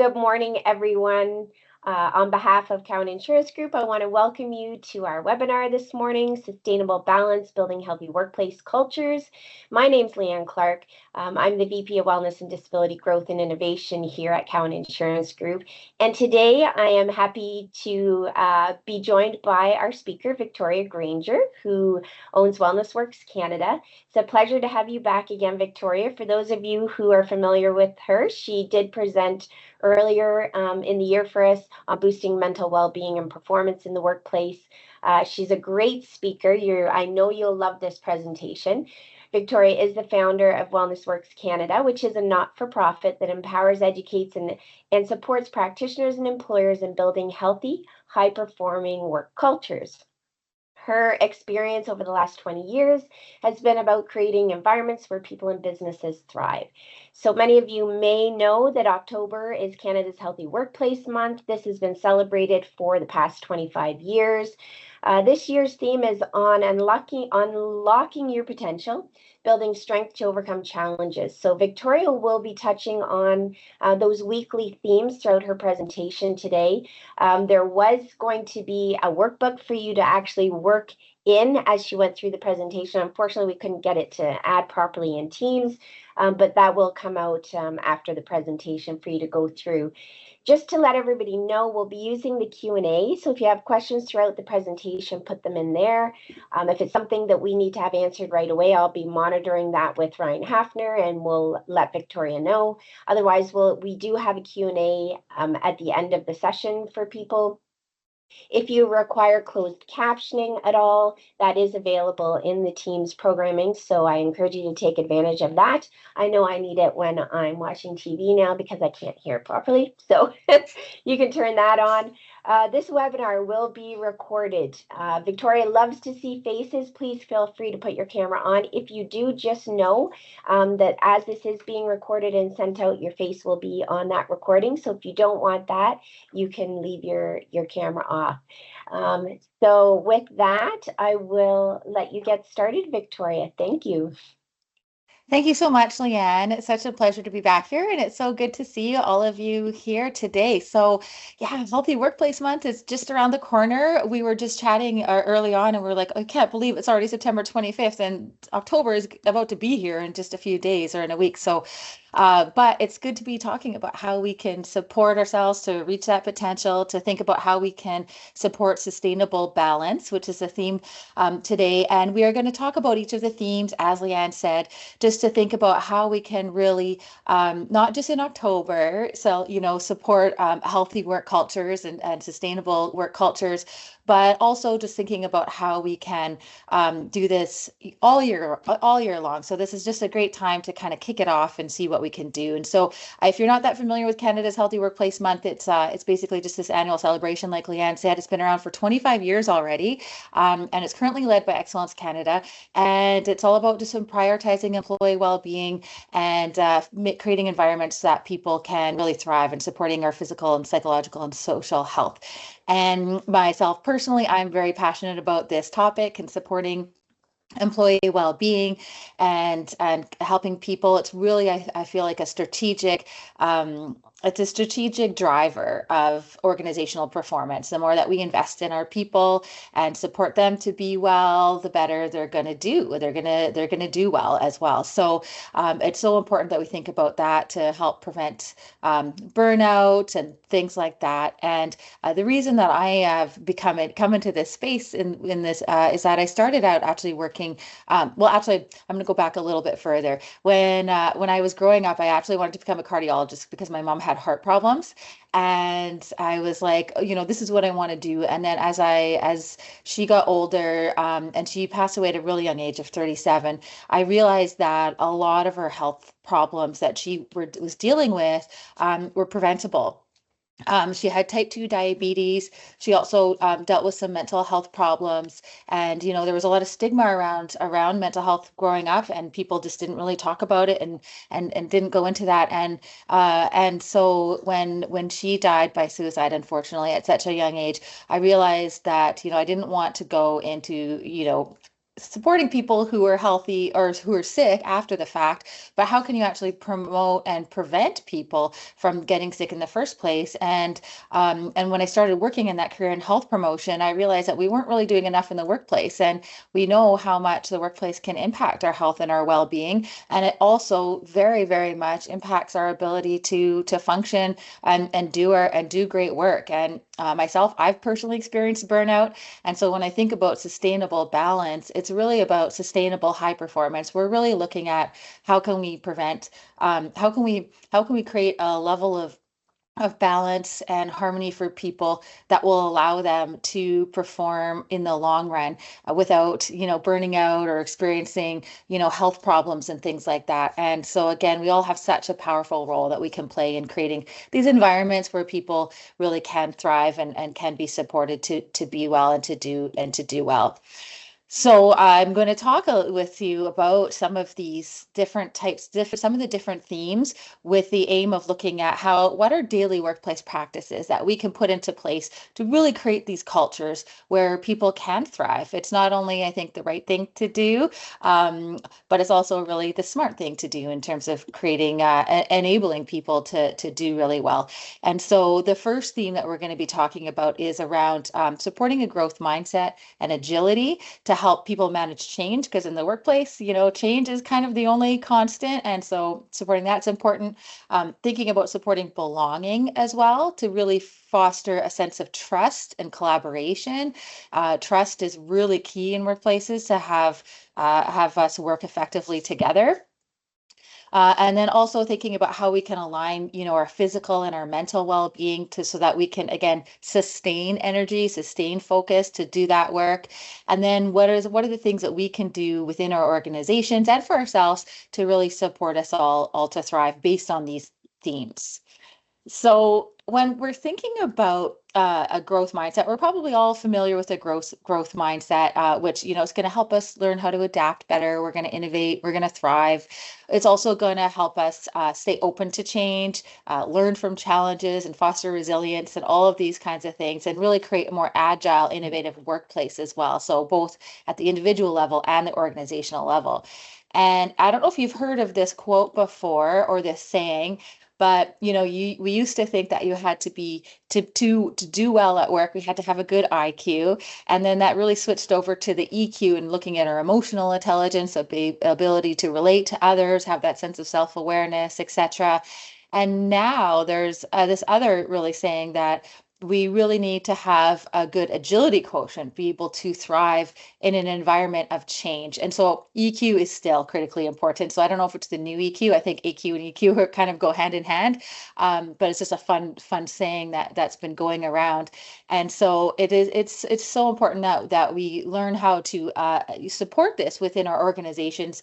Good morning, everyone. On behalf of Cowan Insurance Group, I want to welcome you to our webinar this morning, Sustainable Balance, Building Healthy Workplace Cultures. My name's Leanne Clark. I'm the VP of Wellness and Disability Growth and Innovation here at Cowan Insurance Group. And today I am happy to be joined by our speaker, Victoria Granger, who owns Wellness Works Canada. It's a pleasure to have you back again, Victoria. For those of you who are familiar with her, she did present earlier in the year for us on boosting mental well-being and performance in the workplace. She's a great speaker. I know you'll love this presentation. Victoria is the founder of Wellness Works Canada, which is a not-for-profit that empowers, educates, and supports practitioners and employers in building healthy, high-performing work cultures. Her experience over the last 20 years has been about creating environments where people and businesses thrive. So many of you may know that October is Canada's Healthy Workplace Month. This has been celebrated for the past 25 years. This year's theme is on unlocking your potential, building strength to overcome challenges. So Victoria will be touching on those weekly themes throughout her presentation today. There was going to be a workbook for you to actually work in as she went through the presentation. Unfortunately, we couldn't get it to add properly in Teams, but that will come out after the presentation for you to go through. Just to let everybody know, we'll be using the Q&A. So if you have questions throughout the presentation, put them in there. If it's something that we need to have answered right away, I'll be monitoring that with Ryan Hafner and we'll let Victoria know. Otherwise, we do have a Q&A at the end of the session for people. If you require closed captioning at all, that is available in the Teams programming, so I encourage you to take advantage of that. I know I need it when I'm watching TV now because I can't hear properly, so you can turn that on. This webinar will be recorded. Victoria loves to see faces. Please feel free to put your camera on. If you do, just know that as this is being recorded and sent out, your face will be on that recording. So if you don't want that, you can leave your camera off. So with that, I will let you get started, Victoria. Thank you. Thank you so much, Leanne. It's such a pleasure to be back here, and it's so good to see all of you here today. So, yeah, Healthy Workplace Month is just around the corner. We were just chatting early on, and we were like, I can't believe it's already September 25th, and October is about to be here in just a few days or in a week. So, but it's good to be talking about how we can support ourselves to reach that potential, to think about how we can support sustainable balance, which is a theme today. And we are going to talk about each of the themes, as Leanne said, just to think about how we can really, not just in October, so, support healthy work cultures and sustainable work cultures, but also just thinking about how we can do this all year long. So this is just a great time to kind of kick it off and see what we can do. And so if you're not that familiar with Canada's Healthy Workplace Month, it's basically just this annual celebration, like Leanne said. It's been around for 25 years already, and it's currently led by Excellence Canada. And it's all about just prioritizing employee well-being and creating environments that people can really thrive and supporting our physical and psychological and social health. And myself personally, I'm very passionate about this topic and supporting employee well-being and helping people. It's really, I feel like it's a strategic driver of organizational performance. The more that we invest in our people and support them to be well, the better they're going to do. They're going to do well as well. So it's so important that we think about that to help prevent burnout and things like that. And the reason that I have come into this space in this is that I started out actually working. I'm going to go back a little bit further. When I was growing up, I actually wanted to become a cardiologist because my mom had heart problems, and I was like, this is what I want to do. And then as she got older, and she passed away at a really young age of 37, I realized that a lot of her health problems that she was dealing with were preventable. She had type 2 diabetes. She also dealt with some mental health problems. And, there was a lot of stigma around mental health growing up, and people just didn't really talk about it and didn't go into that. And so when she died by suicide, unfortunately, at such a young age, I realized that, I didn't want to go into, supporting people who are healthy or who are sick after the fact, but how can you actually promote and prevent people from getting sick in the first place? And when I started working in that career in health promotion, I realized that we weren't really doing enough in the workplace, and we know how much the workplace can impact our health and our well-being, and it also very, very much impacts our ability to function and do great work. And myself, I've personally experienced burnout, and so when I think about sustainable balance, it's really about sustainable high performance. We're really looking at how can we prevent, how can we create a level of balance and harmony for people that will allow them to perform in the long run without, burning out or experiencing, health problems and things like that. And so again, we all have such a powerful role that we can play in creating these environments where people really can thrive and can be supported to be well and to do well. So I'm going to talk with you about some of these different types, some of the different themes with the aim of looking at what are daily workplace practices that we can put into place to really create these cultures where people can thrive. It's not only, I think, the right thing to do, but it's also really the smart thing to do in terms of creating, enabling people to do really well. And so the first theme that we're going to be talking about is around supporting a growth mindset and agility to help people manage change, because in the workplace, change is kind of the only constant. And so supporting that's important. Thinking about supporting belonging as well to really foster a sense of trust and collaboration. Trust is really key in workplaces to have us work effectively together. And then also thinking about how we can align, our physical and our mental well-being so that we can again sustain energy, sustain focus to do that work. And then what are the things that we can do within our organizations and for ourselves to really support us all to thrive based on these themes. So when we're thinking about a growth mindset, we're probably all familiar with a growth mindset, which is going to help us learn how to adapt better. We're going to innovate. We're going to thrive. It's also going to help us stay open to change, learn from challenges, and foster resilience, and all of these kinds of things, and really create a more agile, innovative workplace as well. So both at the individual level and the organizational level. And I don't know if you've heard of this quote before or this saying, but we used to think that you had to be to do well at work, we had to have a good IQ, and then that really switched over to the EQ and looking at our emotional intelligence, ability to relate to others, have that sense of self-awareness, etc. And now there's this other really saying that we really need to have a good agility quotient, be able to thrive in an environment of change. And so EQ is still critically important. So I don't know if it's the new EQ. I think AQ and EQ are kind of go hand in hand. But it's just a fun saying that's been going around. And so it's so important that we learn how to support this within our organizations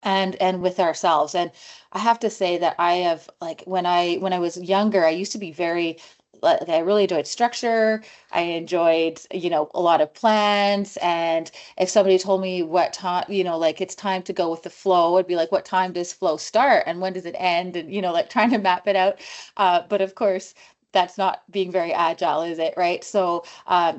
and with ourselves. And I have to say that I have, like, when I was younger, I used to be very, like, I really enjoyed structure. I enjoyed, a lot of plans. And if somebody told me what time, like it's time to go with the flow, I'd be like, what time does flow start and when does it end? And, like trying to map it out. But of course, that's not being very agile, is it? Right. So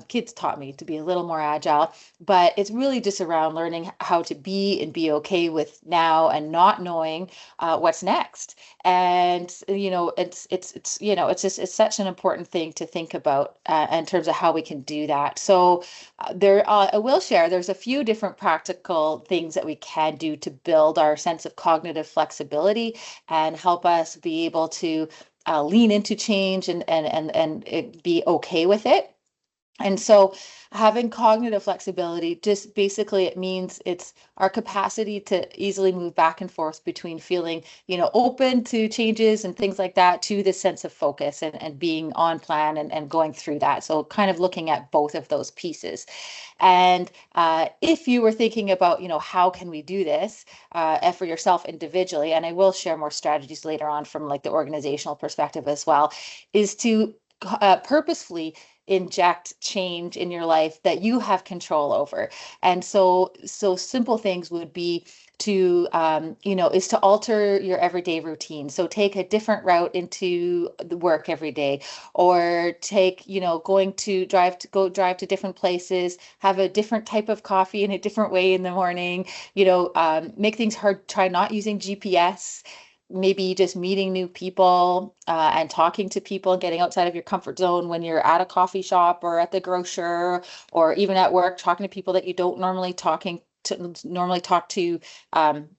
kids taught me to be a little more agile, but it's really just around learning how to be and be okay with now and not knowing what's next. And it's such an important thing to think about in terms of how we can do that. So I will share, there's a few different practical things that we can do to build our sense of cognitive flexibility and help us be able to lean into change and be okay with it. And so having cognitive flexibility, just basically it means it's our capacity to easily move back and forth between feeling, open to changes and things like that to this sense of focus and being on plan and going through that. So kind of looking at both of those pieces. And if you were thinking about, how can we do this for yourself individually, and I will share more strategies later on from like the organizational perspective as well, is to purposefully inject change in your life that you have control over. And so simple things would be to is to alter your everyday routine. So take a different route into the work every day, or take, going to drive to different places, have a different type of coffee in a different way in the morning, make things hard, try not using GPS, maybe just meeting new people and talking to people and getting outside of your comfort zone when you're at a coffee shop or at the grocer or even at work, talking to people that you don't normally talk to,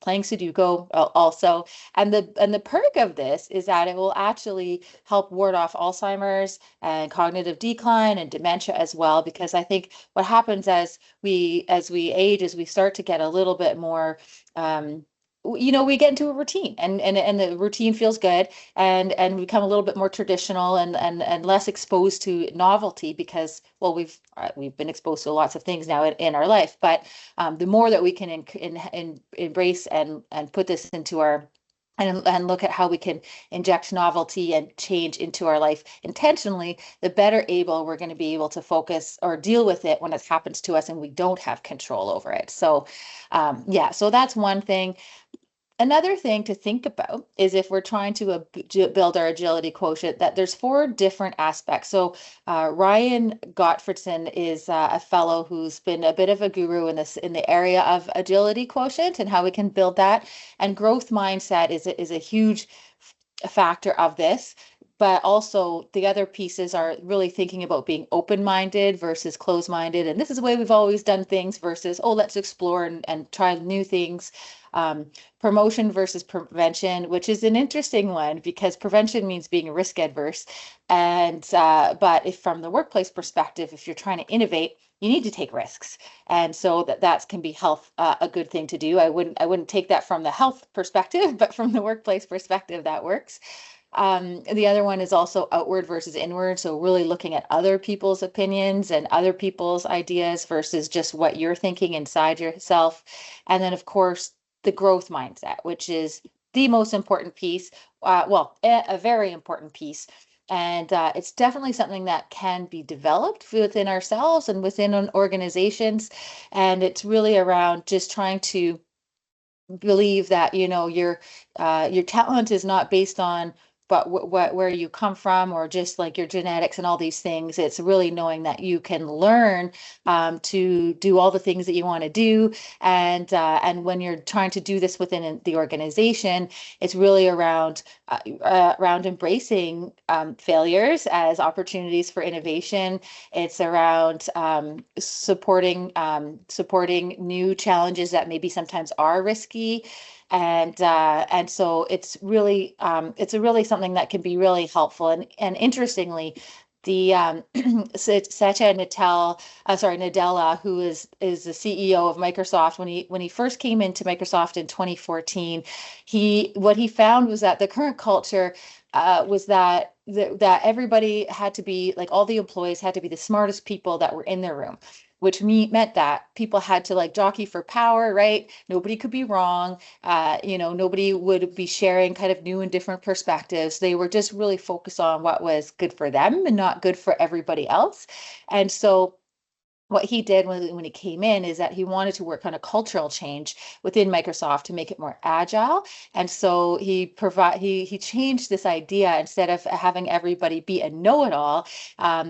playing Sudoku also. And the perk of this is that it will actually help ward off Alzheimer's and cognitive decline and dementia as well, because I think what happens as we age is we start to get a little bit more we get into a routine, and the routine feels good, and we become a little bit more traditional and less exposed to novelty, because well, we've been exposed to lots of things now in our life, but the more that we can embrace and put this into our and look at how we can inject novelty and change into our life intentionally, the better able we're going to be able to focus or deal with it when it happens to us and we don't have control over it. So so that's one thing. Another thing to think about is, if we're trying to build our agility quotient, that there's 4 different aspects. So Ryan Gottfredson is a fellow who's been a bit of a guru in the area of agility quotient and how we can build that. And growth mindset is a huge factor of this. But also the other pieces are really thinking about being open-minded versus closed-minded. And this is the way we've always done things versus, oh, let's explore and try new things. Promotion versus prevention, which is an interesting one, because prevention means being risk adverse. And but if from the workplace perspective, if you're trying to innovate, you need to take risks. And so that can be a good thing to do. I wouldn't take that from the health perspective, but from the workplace perspective, that works. The other one is also outward versus inward. So really looking at other people's opinions and other people's ideas versus just what you're thinking inside yourself. And then, of course, the growth mindset, which is the most important piece. A very important piece. And it's definitely something that can be developed within ourselves and within organizations. And it's really around just trying to believe that your talent is not based on where you come from, or just like your genetics and all these things. It's really knowing that you can learn to do all the things that you want to do, and when you're trying to do this within the organization, it's really around embracing failures as opportunities for innovation. It's around supporting new challenges that maybe sometimes are risky, and so it's really something that can be really helpful. And interestingly, the Satya Nadella, who is the CEO of Microsoft, when he first came into Microsoft in 2014, what he found was that the current culture was that everybody had to be, like, all the employees had to be the smartest people that were in their room, which meant that people had to, like, jockey for power, right? Nobody could be wrong. Nobody would be sharing kind of new and different perspectives. They were just really focused on what was good for them and not good for everybody else. And so what he did when he came in is that he wanted to work on a cultural change within Microsoft to make it more agile. And so he changed this idea. Instead of having everybody be a know-it-all,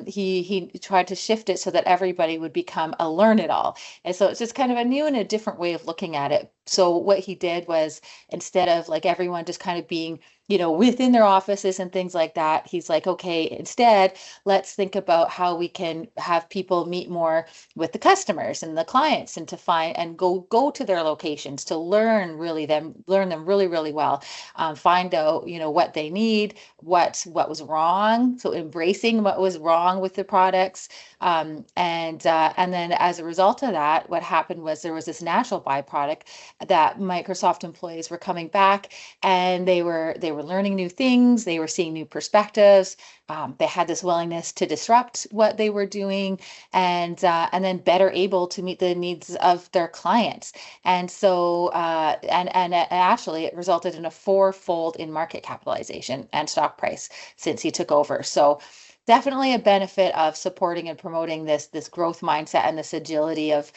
he tried to shift it so that everybody would become a learn-it-all. And so it's just kind of a new and a different way of looking at it. So what he did was, instead of like everyone just kind of being within their offices and things like that, he's like, okay, instead, let's think about how we can have people meet more with the customers and the clients, and to find and go to their locations to learn them really, really well, find out, what they need, what was wrong. So embracing what was wrong with the products. And then as a result of that, what happened was there was this natural byproduct that Microsoft employees were coming back, and they were learning new things. They were seeing new perspectives. They had this willingness to disrupt what they were doing, and then better able to meet the needs of their clients. And so, and actually, it resulted in a 4-fold in market capitalization and stock price since he took over. So definitely a benefit of supporting and promoting this growth mindset and this agility of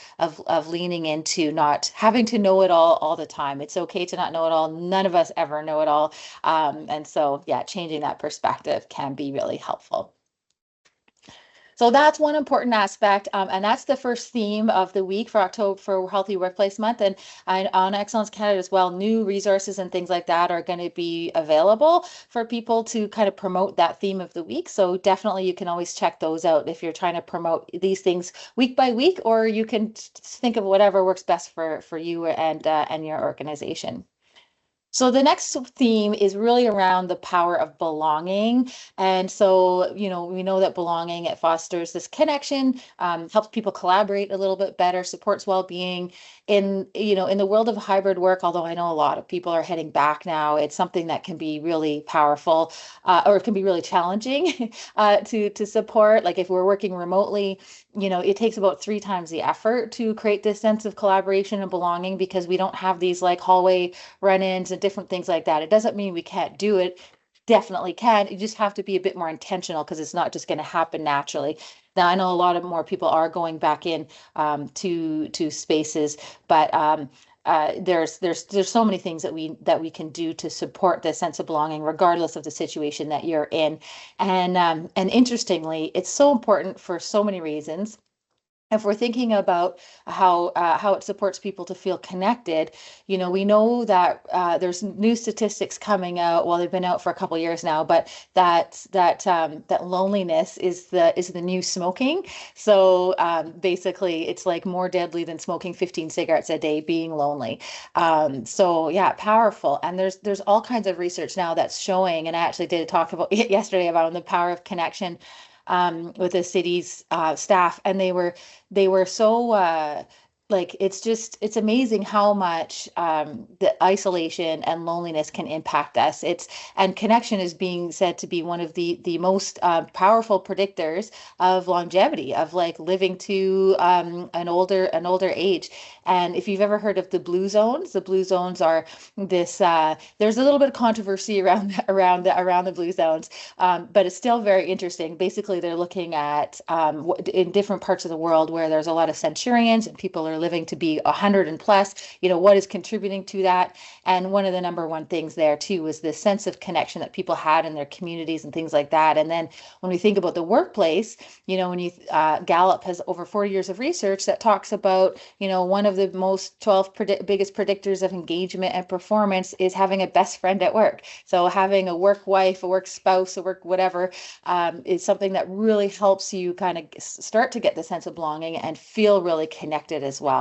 leaning into not having to know it all the time. It's okay to not know it all. None of us ever know it all. And so, yeah, changing that perspective can be really helpful. So that's one important aspect, and that's the first theme of the week for October for Healthy Workplace Month. And on Excellence Canada as well, new resources and things like that are going to be available for people to kind of promote that theme of the week. So definitely you can always check those out if you're trying to promote these things week by week, or you can think of whatever works best for you and your organization. So the next theme is really around the power of belonging. And so, we know that belonging, it fosters this connection, helps people collaborate a little bit better, supports well-being in the world of hybrid work, although I know a lot of people are heading back now. It's something that can be really powerful, or it can be really challenging to support. Like if we're working remotely, it takes about 3 times the effort to create this sense of collaboration and belonging because we don't have these like hallway run-ins and different things like that. It doesn't mean we can't do it. Definitely can. You just have to be a bit more intentional because it's not just going to happen naturally. Now, I know a lot of more people are going back in to spaces, but there's so many things that we can do to support the sense of belonging, regardless of the situation that you're in. And interestingly, it's so important for so many reasons. If we're thinking about how it supports people to feel connected, we know that there's new statistics coming out. Well, they've been out for a couple of years now, but that loneliness is the new smoking. So basically, it's like more deadly than smoking 15 cigarettes a day, being lonely. So yeah, powerful. And there's all kinds of research now that's showing, and I actually did talk about it yesterday about the power of connection with the city's staff, and they were so like it's amazing how much the isolation and loneliness can impact us. And connection is being said to be one of the most powerful predictors of longevity, of like living to an older age. And if you've ever heard of the blue zones are this. There's a little bit of controversy around the blue zones, but it's still very interesting. Basically, they're looking at in different parts of the world where there's a lot of centurions and people are living to be 100 and plus, what is contributing to that. And one of the number one things there too was this sense of connection that people had in their communities and things like that. And then when we think about the workplace, when you Gallup has over 40 years of research that talks about, one of the most 12 biggest predictors of engagement and performance is having a best friend at work. So having a work wife, a work spouse, a work whatever is something that really helps you kind of start to get the sense of belonging and feel really connected as well.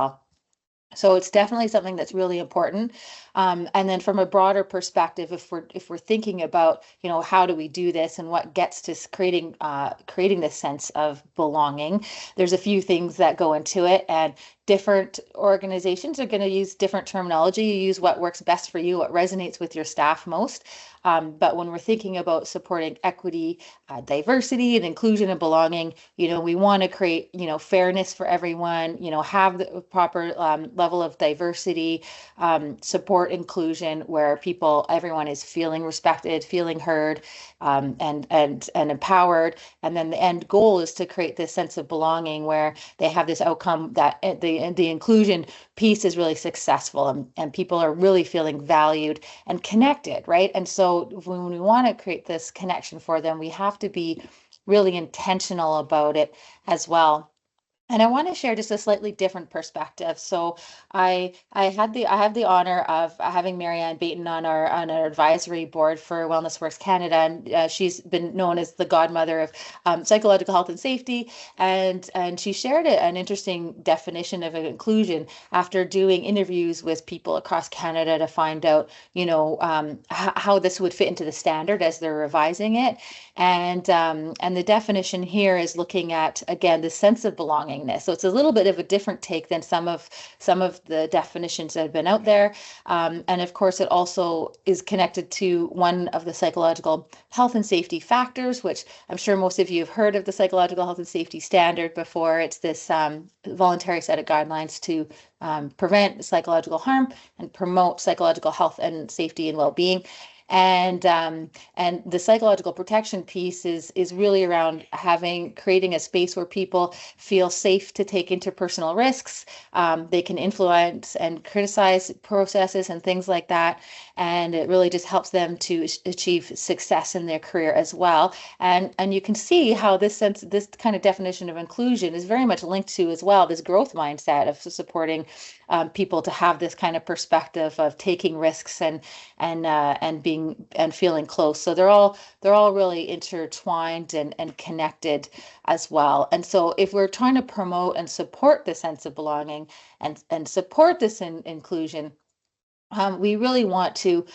So it's definitely something that's really important. And then from a broader perspective, if we're thinking about, how do we do this and what gets to creating this sense of belonging, there's a few things that go into it, and different organizations are going to use different terminology. You use what works best for you, what resonates with your staff most. But when we're thinking about supporting equity, diversity, and inclusion and belonging, we want to create, fairness for everyone, have the proper level of diversity, support inclusion where everyone is feeling respected, feeling heard, and empowered. And then the end goal is to create this sense of belonging where they have this outcome that the inclusion piece is really successful, and people are really feeling valued and connected, right? And so when we want to create this connection for them, we have to be really intentional about it as well. And I want to share just a slightly different perspective. So I have the honor of having Marianne Baton on our advisory board for Wellness Works Canada, and she's been known as the godmother of psychological health and safety. And she shared an interesting definition of inclusion after doing interviews with people across Canada to find out, how this would fit into the standard as they're revising it. And the definition here is looking at, again, the sense of belonging. So it's a little bit of a different take than some of the definitions that have been out there. And of course, it also is connected to one of the psychological health and safety factors, which I'm sure most of you have heard of the psychological health and safety standard before. It's this voluntary set of guidelines to prevent psychological harm and promote psychological health and safety and well-being. And the psychological protection piece is really around creating a space where people feel safe to take interpersonal risks. They can influence and criticize processes and things like that. And it really just helps them to achieve success in their career as well. And you can see how this kind of definition of inclusion is very much linked to as well this growth mindset of supporting people to have this kind of perspective of taking risks and being and feeling close. So they're all really intertwined and connected as well. And so if we're trying to promote and support the sense of belonging and support this inclusion, we really want to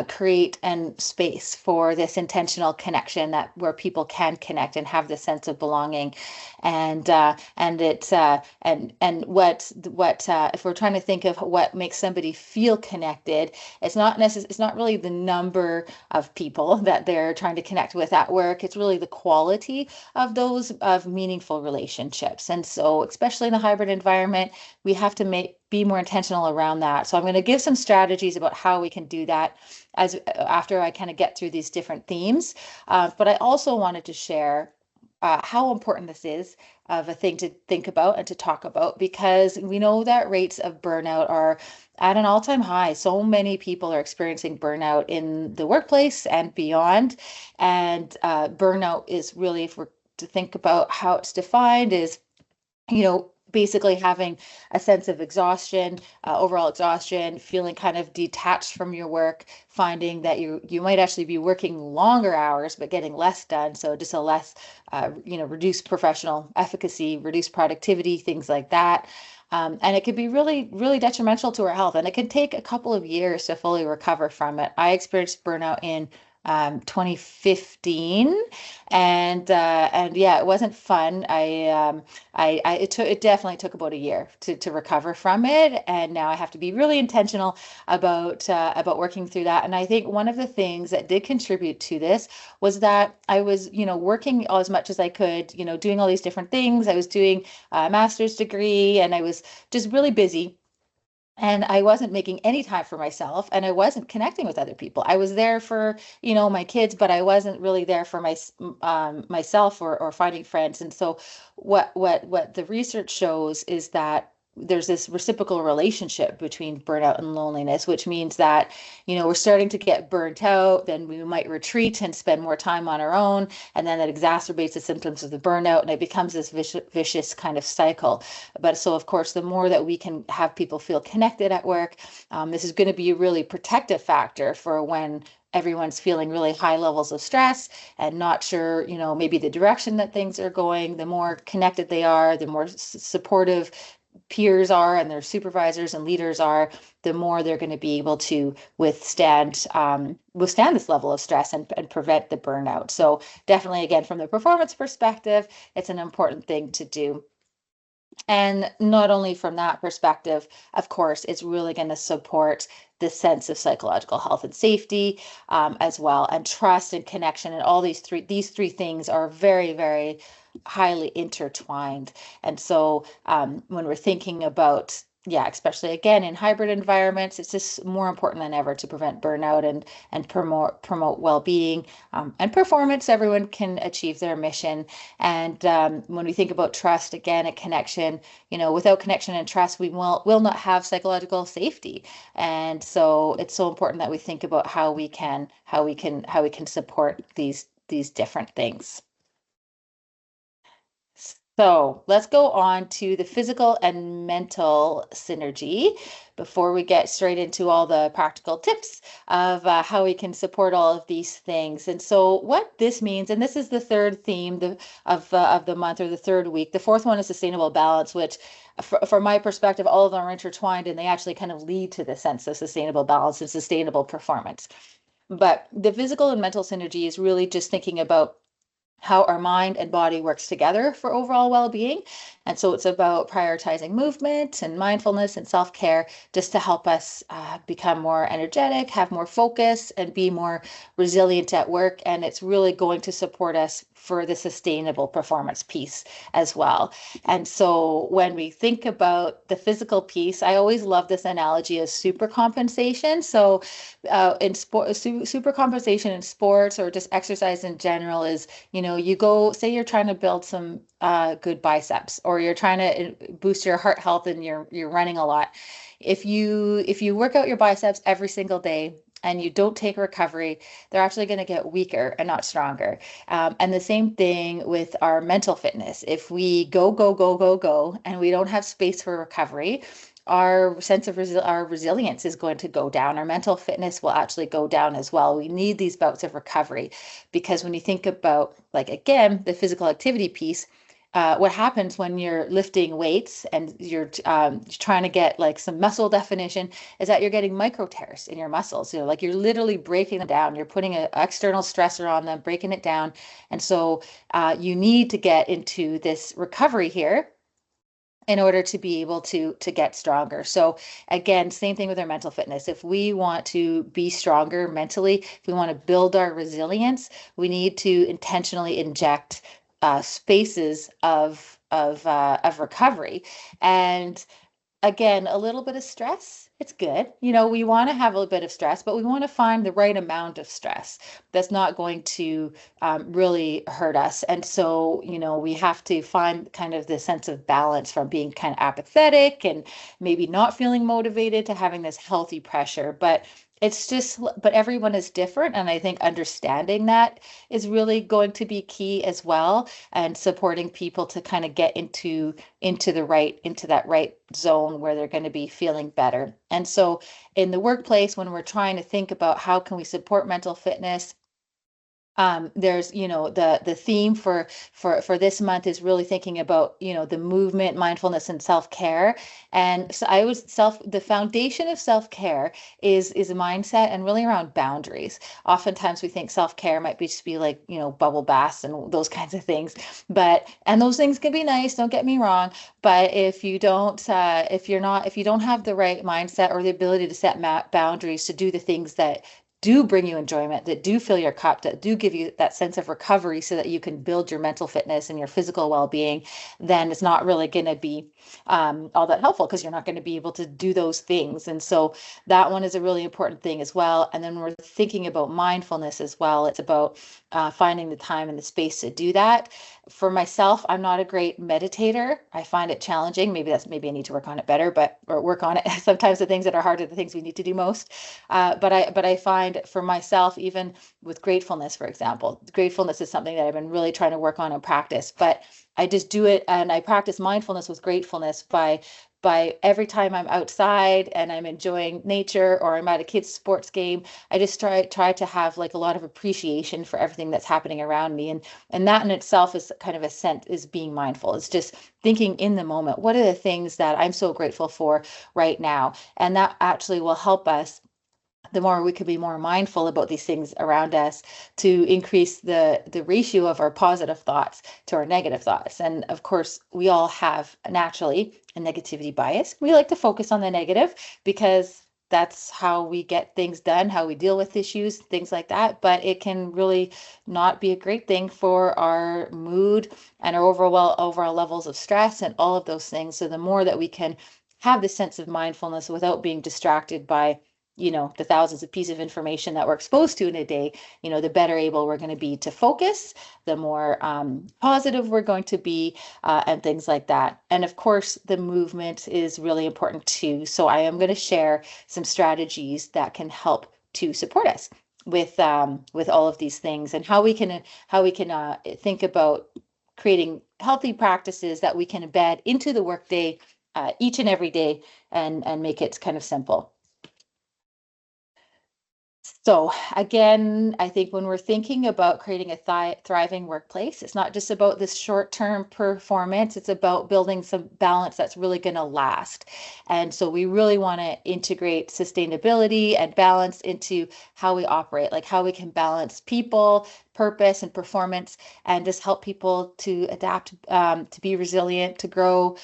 create and space for this intentional connection that where people can connect and have the sense of belonging, and what if we're trying to think of what makes somebody feel connected, it's not really the number of people that they're trying to connect with at work. It's really the quality of those of meaningful relationships. And so, especially in the hybrid environment, we have to be more intentional around that. So I'm going to give some strategies about how we can do that as after I kind of get through these different themes. But I also wanted to share how important this is of a thing to think about and to talk about, because we know that rates of burnout are at an all-time high. So many people are experiencing burnout in the workplace and beyond. And burnout is really, if we're to think about how it's defined, is basically having a sense of exhaustion, overall exhaustion, feeling kind of detached from your work, finding that you might actually be working longer hours but getting less done. So just a less, reduced professional efficacy, reduced productivity, things like that. And it could be really, really detrimental to our health, and it can take a couple of years to fully recover from it. I experienced burnout in 2015, and yeah, it wasn't fun. It definitely took about a year to recover from it, and now I have to be really intentional about working through that. And I think one of the things that did contribute to this was that I was working as much as I could, doing all these different things. I was doing a master's degree, and I was just really busy. And I wasn't making any time for myself, and I wasn't connecting with other people. I was there for, my kids, but I wasn't really there for myself or finding friends. And so what the research shows is that there's this reciprocal relationship between burnout and loneliness, which means that, we're starting to get burnt out, then we might retreat and spend more time on our own, and then that exacerbates the symptoms of the burnout, and it becomes this vicious kind of cycle. But so, of course, the more that we can have people feel connected at work, this is going to be a really protective factor for when everyone's feeling really high levels of stress and not sure, maybe the direction that things are going. The more connected they are, the more supportive peers are and their supervisors and leaders are, the more they're going to be able to withstand this level of stress and prevent the burnout. So definitely, again, from the performance perspective, it's an important thing to do. And not only from that perspective, of course, it's really going to support the sense of psychological health and safety, as well, and trust and connection. And all these three things are very, very highly intertwined. And so when we're thinking about, especially again in hybrid environments, it's just more important than ever to prevent burnout and promote well-being and performance. Everyone can achieve their mission. And when we think about trust, again, a connection, without connection and trust, we will not have psychological safety. And so it's so important that we think about how we can support these different things. So let's go on to the physical and mental synergy before we get straight into all the practical tips of how we can support all of these things. And so what this means, and this is the third theme of the month, or the third week. The fourth one is sustainable balance, which from my perspective, all of them are intertwined, and they actually kind of lead to the sense of sustainable balance and sustainable performance. But the physical and mental synergy is really just thinking about how our mind and body works together for overall well-being. And so it's about prioritizing movement and mindfulness and self-care just to help us become more energetic, have more focus, and be more resilient at work. And it's really going to support us for the sustainable performance piece as well. And so when we think about the physical piece, I always love this analogy of super compensation. So in sport, super compensation in sports or just exercise in general is, you go, say you're trying to build some good biceps, or you're trying to boost your heart health and you're running a lot. If you work out your biceps every single day and you don't take recovery, they're actually going to get weaker and not stronger. And the same thing with our mental fitness. If we go, go, go, go, go, and we don't have space for recovery, our sense of our resilience is going to go down. Our mental fitness will actually go down as well. We need these bouts of recovery, because when you think about, like, again, the physical activity piece, what happens when you're lifting weights and you're trying to get like some muscle definition is that you're getting micro tears in your muscles. Like you're literally breaking them down. You're putting an external stressor on them, breaking it down. And so you need to get into this recovery here in order to be able to get stronger. So again, same thing with our mental fitness. If we want to be stronger mentally, if we want to build our resilience, we need to intentionally inject spaces of recovery. And again, a little bit of stress, it's good. We want to have a little bit of stress, but we want to find the right amount of stress that's not going to really hurt us. And so, we have to find kind of this sense of balance from being kind of apathetic and maybe not feeling motivated to having this healthy pressure. But everyone is different. And I think understanding that is really going to be key as well, and supporting people to kind of get into that right zone where they're going to be feeling better. And so in the workplace, when we're trying to think about how can we support mental fitness, there's, the theme for this month is really thinking about, the movement, mindfulness, and self-care. And so the foundation of self-care is a mindset and really around boundaries. Oftentimes we think self-care might just be like, bubble baths and those kinds of things, and those things can be nice, don't get me wrong. But if you don't have the right mindset or the ability to set boundaries to do the things that do bring you enjoyment, that do fill your cup, that do give you that sense of recovery so that you can build your mental fitness and your physical well-being, then it's not really going to be all that helpful, because you're not going to be able to do those things. And so that one is a really important thing as well. And then we're thinking about mindfulness as well. It's about finding the time and the space to do that. For myself, I'm not a great meditator. I find it challenging. Maybe I need to work on it better, or work on it. Sometimes the things that are hard are the things we need to do most. But I find for myself, even with gratefulness, for example, gratefulness is something that I've been really trying to work on and practice. But I just do it, and I practice mindfulness with gratefulness by every time I'm outside and I'm enjoying nature, or I'm at a kid's sports game, I just try to have like a lot of appreciation for everything that's happening around me. And that in itself is kind of is being mindful. It's just thinking in the moment, what are the things that I'm so grateful for right now? And that actually will help us, the more we could be more mindful about these things around us, to increase the ratio of our positive thoughts to our negative thoughts. And of course, we all have naturally a negativity bias. We like to focus on the negative because that's how we get things done, how we deal with issues, things like that. But it can really not be a great thing for our mood and our overall levels of stress and all of those things. So the more that we can have this sense of mindfulness without being distracted by the thousands of pieces of information that we're exposed to in a day, the better able we're going to be to focus, the more positive we're going to be, and things like that. And of course, the movement is really important too. So I am going to share some strategies that can help to support us with all of these things, and how we can think about creating healthy practices that we can embed into the workday each and every day, and make it kind of simple. So again, I think when we're thinking about creating a thriving workplace, it's not just about this short-term performance, it's about building some balance that's really going to last. And so we really want to integrate sustainability and balance into how we operate, like how we can balance people, purpose and performance, and just help people to adapt, to be resilient, to grow,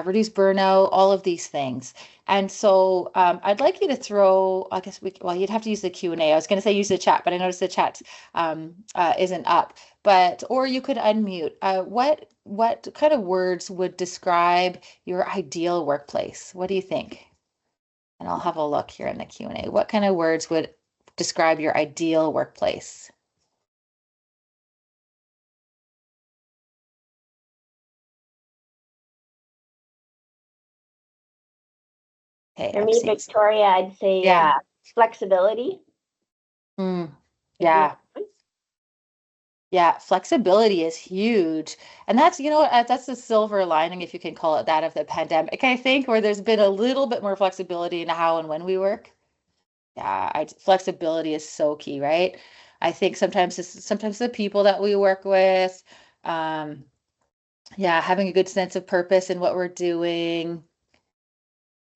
reduce burnout, all of these things. And so I'd like you to throw, I guess you'd have to use the Q&A. I was going to say use the chat, but I noticed the chat isn't up. Or you could unmute. What kind of words would describe your ideal workplace? What do you think? And I'll have a look here in the Q&A. What kind of words would describe your ideal workplace? Okay, For me, Victoria, I'd say flexibility. Yeah. Yeah, flexibility is huge. And that's, that's the silver lining, if you can call it that, of the pandemic, I think, where there's been a little bit more flexibility in how and when we work. Yeah, flexibility is so key, right? I think sometimes the people that we work with, having a good sense of purpose in what we're doing.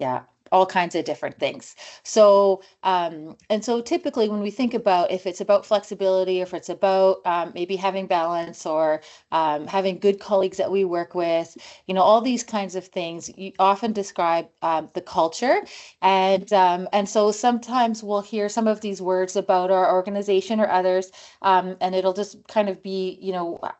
Yeah, all kinds of different things. So, and so typically when we think about if it's about flexibility, or if it's about maybe having balance, or having good colleagues that we work with, all these kinds of things, you often describe the culture. And so sometimes we'll hear some of these words about our organization or others, and it'll just kind of be,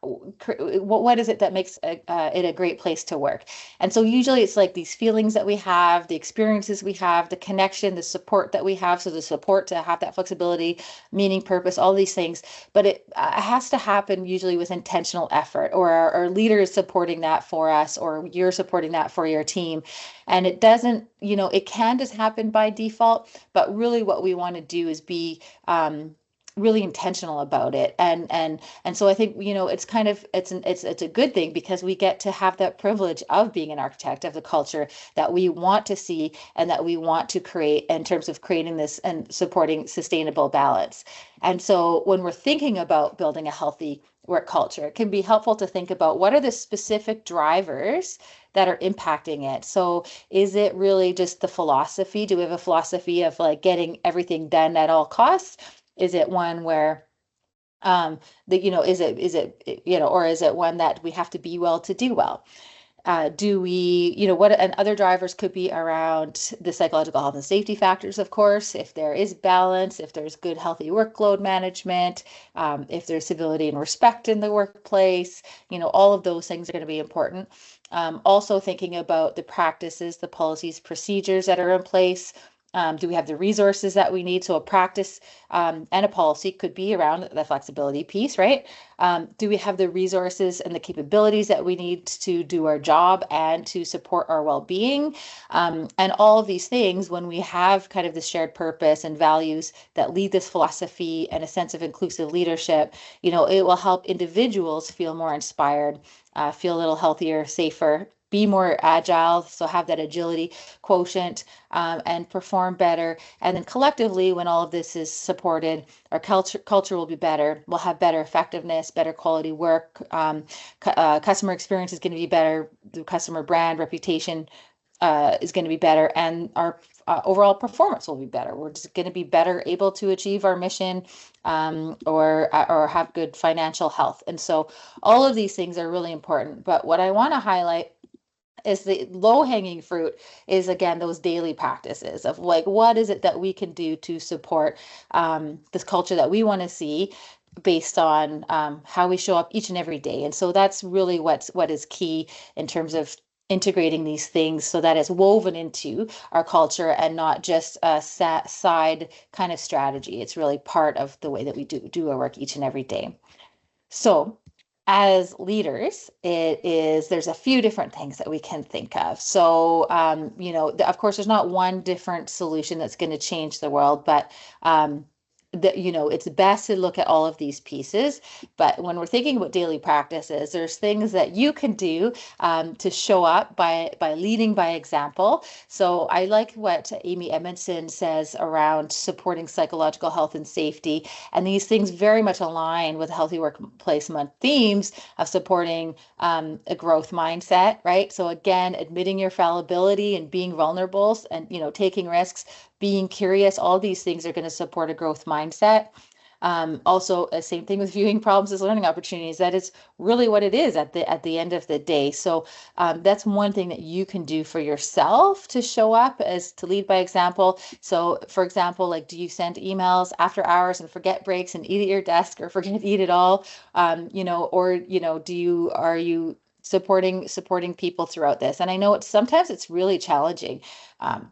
what is it that makes it a great place to work? And so usually it's like these feelings that we have, the experiences we have, the connection, the support that we have. So the support to have that flexibility, meaning, purpose, all these things. But it has to happen usually with intentional effort, or our leaders supporting that for us, or you're supporting that for your team. And it doesn't, it can just happen by default, but really what we want to do is be really intentional about it. And so I think, it's kind of, it's a good thing, because we get to have that privilege of being an architect of the culture that we want to see and that we want to create, in terms of creating this and supporting sustainable balance. And so when we're thinking about building a healthy work culture, it can be helpful to think about what are the specific drivers that are impacting it. So is it really just the philosophy? Do we have a philosophy of like getting everything done at all costs? Is it one where is it or is it one that we have to be well to do well? Do we, and other drivers could be around the psychological health and safety factors, of course, if there is balance, if there's good, healthy workload management, if there's civility and respect in the workplace, all of those things are going to be important. Also thinking about the practices, the policies, procedures that are in place. Do we have the resources that we need? So a practice and a policy could be around the flexibility piece, right? Do we have the resources and the capabilities that we need to do our job and to support our well-being? And all of these things, when we have kind of the shared purpose and values that lead this philosophy and a sense of inclusive leadership, it will help individuals feel more inspired, feel a little healthier, safer, be more agile, so have that agility quotient, and perform better. And then collectively, when all of this is supported, our culture will be better. We'll have better effectiveness, better quality work. Customer experience is going to be better. The customer brand reputation is going to be better, and our overall performance will be better. We're just going to be better able to achieve our mission, or have good financial health. And so all of these things are really important. But what I want to highlight is the low-hanging fruit is, again, those daily practices of like, what is it that we can do to support this culture that we want to see based on how we show up each and every day. And so that's really what is key in terms of integrating these things, so that it's woven into our culture and not just a side kind of strategy. It's really part of the way that we do our work each and every day. So as leaders, there's a few different things that we can think of. So, of course, there's not one different solution that's going to change the world, but it's best to look at all of these pieces. But when we're thinking about daily practices, there's things that you can do to show up by leading by example. So I like what Amy Edmondson says around supporting psychological health and safety. And these things very much align with Healthy Workplace Month themes of supporting a growth mindset, right? So again, admitting your fallibility and being vulnerable and, taking risks, being curious, all these things are going to support a growth mindset. Also, same thing with viewing problems as learning opportunities. That is really what it is at the end of the day. So that's one thing that you can do for yourself to show up as to lead by example. So, for example, like, do you send emails after hours and forget breaks and eat at your desk or forget to eat it all? Or are you supporting people throughout this? And I know sometimes it's really challenging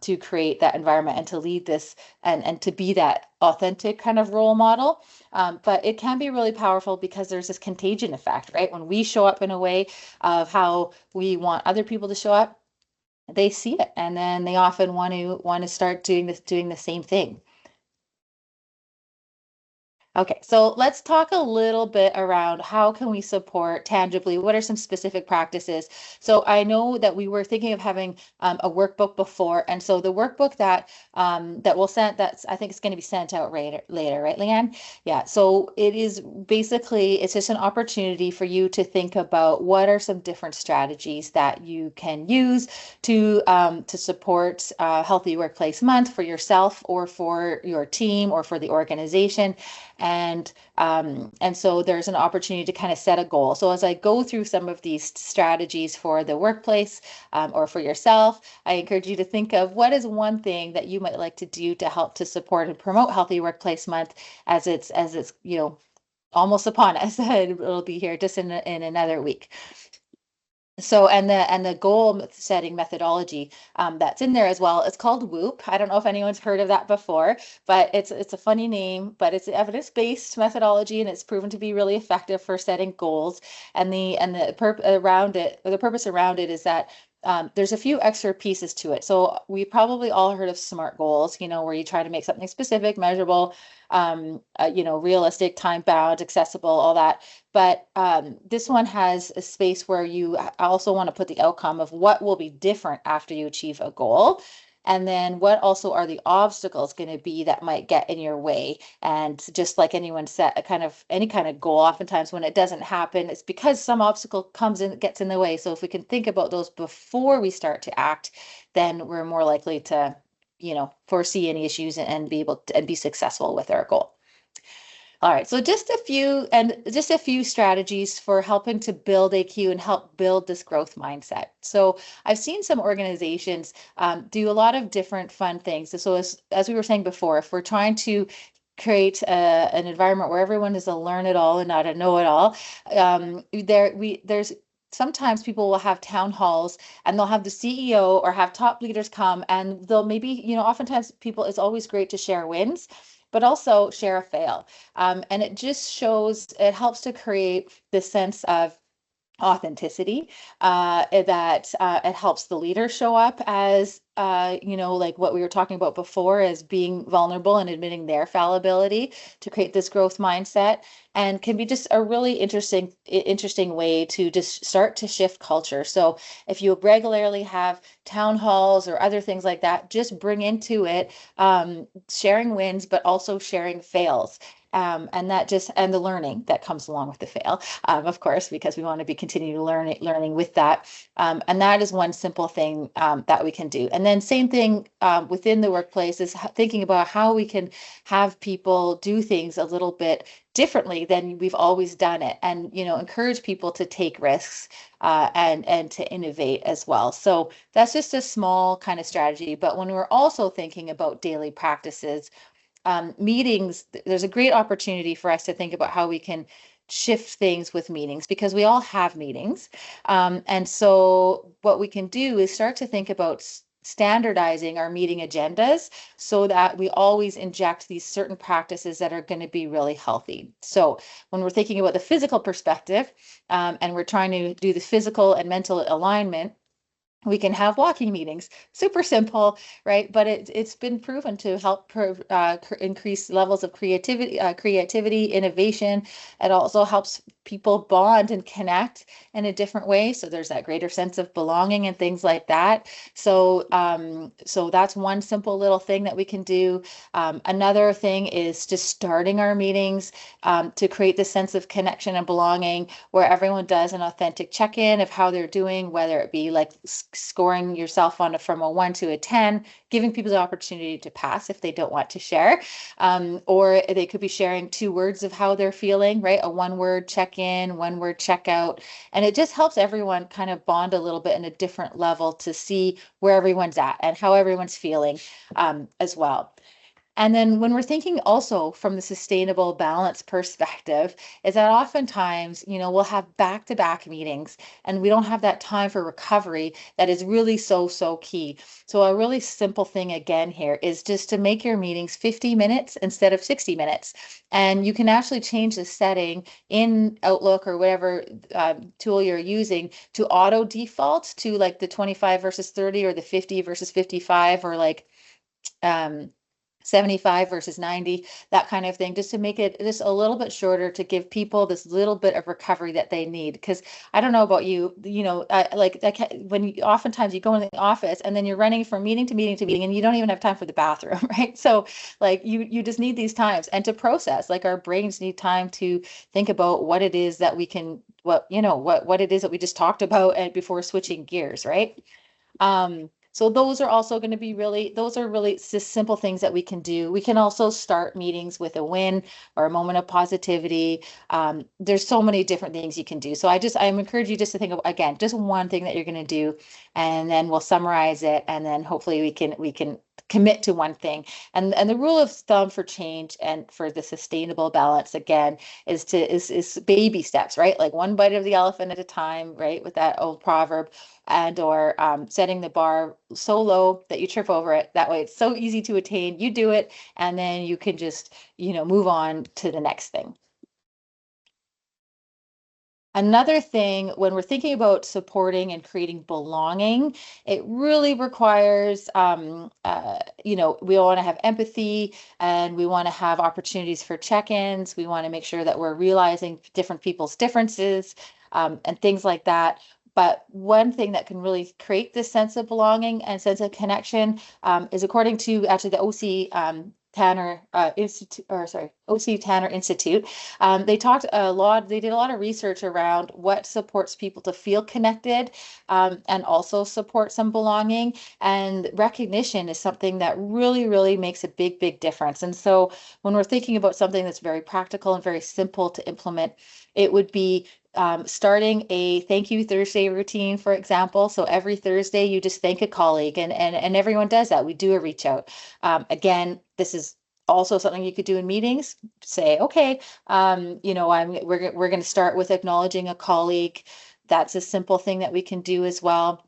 to create that environment and to lead this and to be that authentic kind of role model. But it can be really powerful because there's this contagion effect, right? When we show up in a way of how we want other people to show up, they see it, and then they often want to start doing the same thing. Okay, so let's talk a little bit around how can we support tangibly? What are some specific practices? So I know that we were thinking of having a workbook before, and so the workbook that we'll send, that's I think it's going to be sent out later, right, Leanne? Yeah. So it is basically it's just an opportunity for you to think about what are some different strategies that you can use to support Healthy Workplace Month for yourself or for your team or for the organization. And so there's an opportunity to kind of set a goal. So as I go through some of these strategies for the workplace or for yourself, I encourage you to think of what is one thing that you might like to do to help to support and promote Healthy Workplace Month as it's almost upon us. It'll be here just in another week. So and the goal setting methodology that's in there as well. It's called WOOP. I don't know if anyone's heard of that before, but it's a funny name, but it's an evidence-based methodology, and it's proven to be really effective for setting goals. And the purpose around it is that there's a few extra pieces to it. So we probably all heard of SMART goals, where you try to make something specific, measurable, realistic, time bound, accessible, all that. But this one has a space where you also want to put the outcome of what will be different after you achieve a goal. And then what also are the obstacles going to be that might get in your way? And just like anyone set any kind of goal, oftentimes when it doesn't happen, it's because some obstacle gets in the way. So if we can think about those before we start to act, then we're more likely to, foresee any issues and be able to and be successful with our goal. All right, so just a few strategies for helping to build AQ and help build this growth mindset. So I've seen some organizations do a lot of different fun things. So as we were saying before, if we're trying to create an environment where everyone is a learn-it-all and not a know-it-all, there's sometimes people will have town halls and they'll have the CEO or have top leaders come, and they'll maybe, oftentimes it's always great to share wins, but also share a fail. And it helps to create this sense of authenticity, that it helps the leader show up as like what we were talking about before, as being vulnerable and admitting their fallibility to create this growth mindset, and can be just a really interesting way to just start to shift culture. So if you regularly have town halls or other things like that, just bring into it sharing wins, but also sharing fails. And the learning that comes along with the fail, of course, because we want to be continuing learning with that. And that is one simple thing that we can do. And then same thing within the workplace is thinking about how we can have people do things a little bit differently than we've always done it, and encourage people to take risks and to innovate as well. So that's just a small kind of strategy. But when we're also thinking about daily practices, meetings, there's a great opportunity for us to think about how we can shift things with meetings, because we all have meetings. And so what we can do is start to think about standardizing our meeting agendas so that we always inject these certain practices that are going to be really healthy. So when we're thinking about the physical perspective, and we're trying to do the physical and mental alignment, we can have walking meetings. Super simple, right? But it's been proven to help increase levels of creativity, innovation. It also helps people bond and connect in a different way. So there's that greater sense of belonging and things like that. So that's one simple little thing that we can do. Another thing is just starting our meetings to create this sense of connection and belonging, where everyone does an authentic check-in of how they're doing, whether it be like scoring yourself on from a 1 to a 10, giving people the opportunity to pass if they don't want to share. Or they could be sharing 2 words of how they're feeling, right? A 1-word check-in, 1-word check-out. And it just helps everyone kind of bond a little bit in a different level to see where everyone's at and how everyone's feeling as well. And then when we're thinking also from the sustainable balance perspective, is that oftentimes, we'll have back-to-back meetings and we don't have that time for recovery that is really so, so key. So a really simple thing again here is just to make your meetings 50 minutes instead of 60 minutes. And you can actually change the setting in Outlook or whatever tool you're using to auto default to like the 25 versus 30 or the 50 versus 55 or like 75 versus 90, that kind of thing, just to make it just a little bit shorter to give people this little bit of recovery that they need. Because I don't know about you, oftentimes you go in the office and then you're running from meeting to meeting to meeting and you don't even have time for the bathroom, right? So like you just need these times and to process, like our brains need time to think about what it is that we can, what it is that we just talked about and before switching gears, right? So those are also going to be those are really just simple things that we can do. We can also start meetings with a win or a moment of positivity. There's so many different things you can do. So I encourage you just to think of, again, just one thing that you're going to do, and then we'll summarize it. And then hopefully we can commit to one thing. And the rule of thumb for change and for the sustainable balance, again, is baby steps, right? Like one bite of the elephant at a time, right? With that old proverb, and or setting the bar so low that you trip over it. That way it's so easy to attain. You do it, and then you can just, move on to the next thing. Another thing, when we're thinking about supporting and creating belonging, it really requires, we want to have empathy and we want to have opportunities for check-ins. We want to make sure that we're realizing different people's differences and things like that. But one thing that can really create this sense of belonging and sense of connection is according to actually the OC Tanner Institute, OC Tanner Institute. They did a lot of research around what supports people to feel connected and also support some belonging. And recognition is something that really, really makes a big, big difference. And so when we're thinking about something that's very practical and very simple to implement, it would be starting a Thank You Thursday routine, for example. So every Thursday you just thank a colleague, and everyone does that. We do a reach out. Again, this is also something you could do in meetings. Say, okay, we're going to start with acknowledging a colleague. That's a simple thing that we can do as well.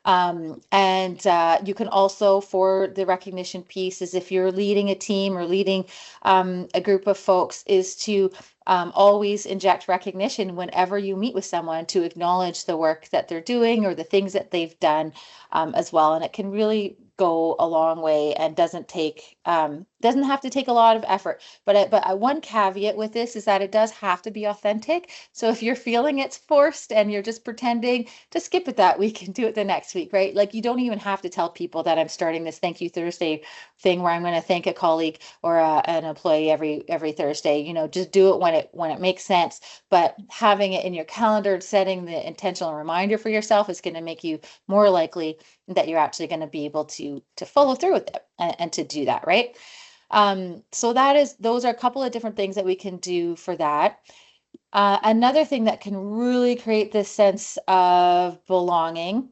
And you can also, for the recognition piece, is if you're leading a team or leading a group of folks, is to always inject recognition whenever you meet with someone to acknowledge the work that they're doing or the things that they've done as well. And it can really go a long way and doesn't have to take a lot of effort. But one caveat with this is that it does have to be authentic. So if you're feeling it's forced and you're just pretending, just skip it that week and do it the next week, right? Like you don't even have to tell people that I'm starting this Thank You Thursday thing where I'm going to thank a colleague or an employee every Thursday. Just do it when it makes sense. But having it in your calendar, setting the intentional reminder for yourself is going to make you more likely that you're actually going to be able to follow through with it and to do that, right? So those are a couple of different things that we can do for that. Another thing that can really create this sense of belonging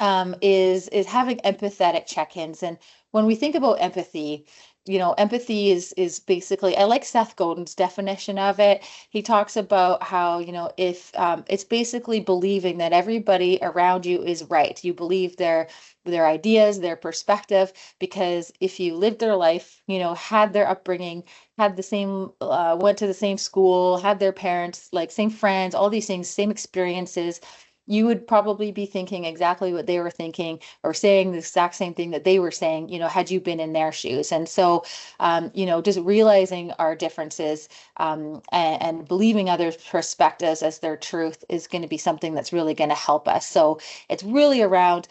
is having empathetic check-ins. And when we think about empathy, empathy is basically, I like Seth Godin's definition of it. He talks about how, if it's basically believing that everybody around you is right. You believe their ideas, their perspective, because if you lived their life, had their upbringing, had the same, went to the same school, had their parents, like same friends, all these things, same experiences, you would probably be thinking exactly what they were thinking or saying the exact same thing that they were saying, had you been in their shoes. And so, just realizing our differences and believing others' perspectives as their truth is going to be something that's really going to help us. So it's really around,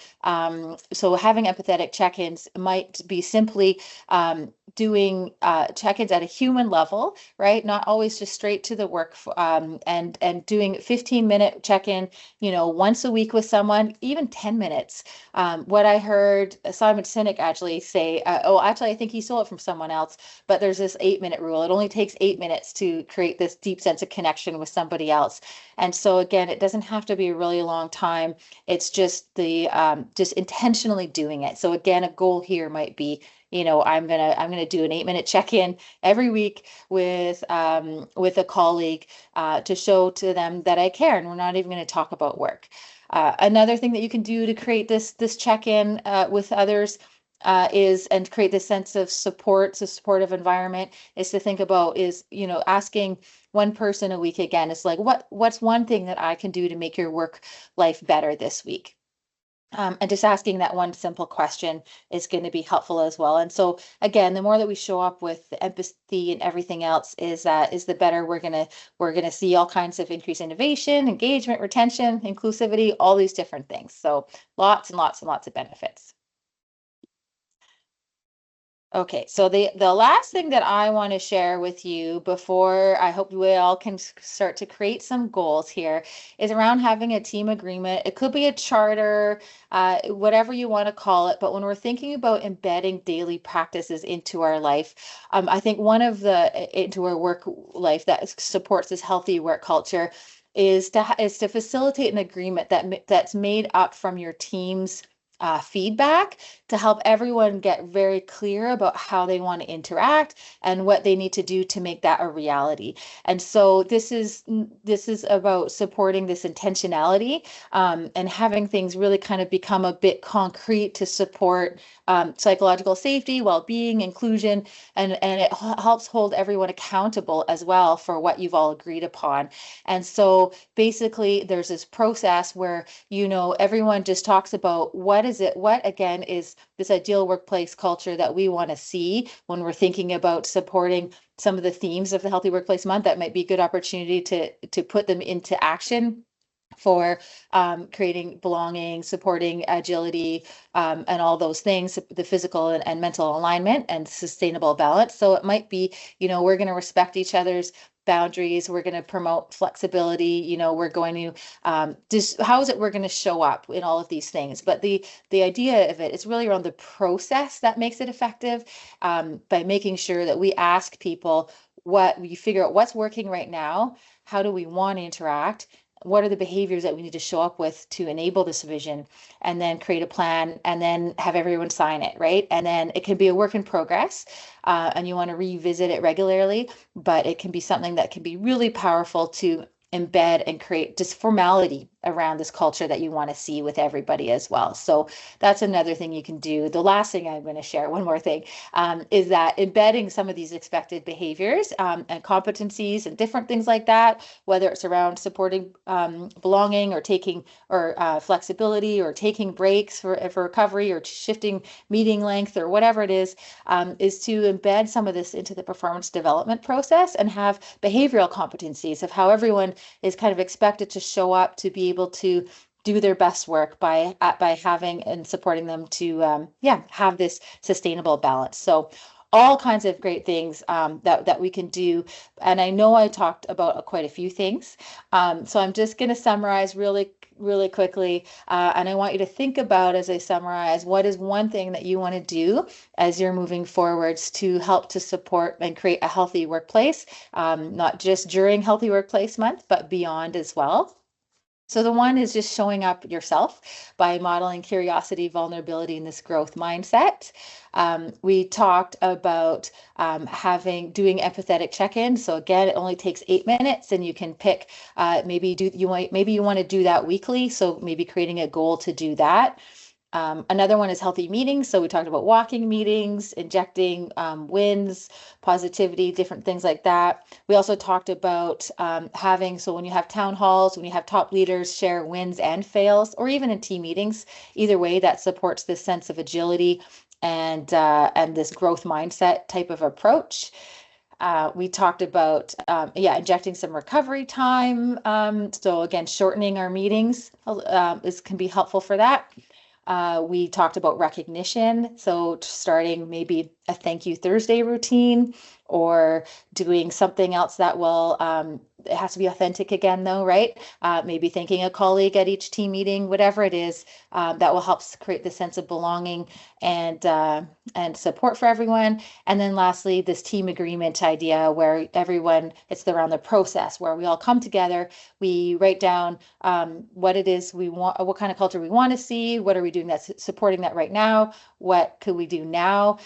so having empathetic check-ins might be simply doing check-ins at a human level, right? Not always just straight to the work, and doing 15-minute check-in, once a week with someone, even 10 minutes. What I heard Simon Sinek actually say, actually, I think he stole it from someone else, but there's this 8-minute rule. It only takes 8 minutes to create this deep sense of connection with somebody else. And so again, it doesn't have to be a really long time. It's just just intentionally doing it. So again, a goal here might be, I'm gonna do an 8-minute check-in every week with a colleague to show to them that I care, and we're not even going to talk about work. Another thing that you can do to create this check-in with others and create this sense of support, so supportive environment, is to think about asking one person a week again. It's like, what's one thing that I can do to make your work life better this week? And just asking that one simple question is going to be helpful as well. And so again, the more that we show up with the empathy and everything else, is the better we're gonna see all kinds of increased innovation, engagement, retention, inclusivity, all these different things. So lots and lots and lots of benefits. Okay, so the last thing that I want to share with you before I hope we all can start to create some goals here is around having a team agreement. It could be a charter, whatever you want to call it. But when we're thinking about embedding daily practices into our life, I think one of into our work life that supports this healthy work culture is to facilitate an agreement that's made up from your team's feedback, to help everyone get very clear about how they want to interact and what they need to do to make that a reality. And so this is about supporting this intentionality, and having things really kind of become a bit concrete to support psychological safety, well-being, inclusion, and it helps hold everyone accountable as well for what you've all agreed upon. And so basically there's this process where everyone just talks about what again is this ideal workplace culture that we want to see when we're thinking about supporting some of the themes of the Healthy Workplace Month. That might be a good opportunity to put them into action for creating belonging, supporting agility, and all those things, the physical and mental alignment and sustainable balance. So it might be, we're going to respect each other's boundaries. We're going to promote flexibility. We're going to how is it we're going to show up in all of these things. But the idea of it is really around the process that makes it effective, by making sure that we ask people we figure out what's working right now, how do we want to interact, what are the behaviors that we need to show up with to enable this vision, and then create a plan and then have everyone sign it, right? And then it can be a work in progress, and you want to revisit it regularly, but it can be something that can be really powerful to embed and create just formality around this culture that you want to see with everybody as well. So that's another thing you can do. The last thing I'm going to share, one more thing, is that embedding some of these expected behaviors and competencies and different things like that, whether it's around supporting belonging or taking or flexibility or taking breaks for recovery or shifting meeting length or whatever it is to embed some of this into the performance development process and have behavioral competencies of how everyone is kind of expected to show up to be able to do their best work by having and supporting them to have this sustainable balance. So all kinds of great things that we can do. And I know I talked about quite a few things. So I'm just going to summarize really quickly. And I want you to think about, as I summarize, what is one thing that you want to do as you're moving forwards to help to support and create a healthy workplace, not just during Healthy Workplace Month, but beyond as well. So the one is just showing up yourself by modeling curiosity, vulnerability, and this growth mindset. We talked about doing empathetic check-ins. So again, it only takes 8 minutes, and you can pick maybe you want to do that weekly. So maybe creating a goal to do that. Another one is healthy meetings. So we talked about walking meetings, injecting wins, positivity, different things like that. We also talked about so when you have town halls, when you have top leaders share wins and fails, or even in team meetings, either way, that supports this sense of agility and this growth mindset type of approach. We talked about, injecting some recovery time. So again, shortening our meetings can be helpful for that. We talked about recognition. So starting maybe a thank you Thursday routine, or doing something else that will it has to be authentic again, though, right? Maybe thanking a colleague at each team meeting, whatever it is, that will help create the sense of belonging and support for everyone. And then lastly, this team agreement idea where everyone, it's around the process where we all come together, we write down what it is we want, what kind of culture we want to see, what are we doing that's supporting that right now, what could we do now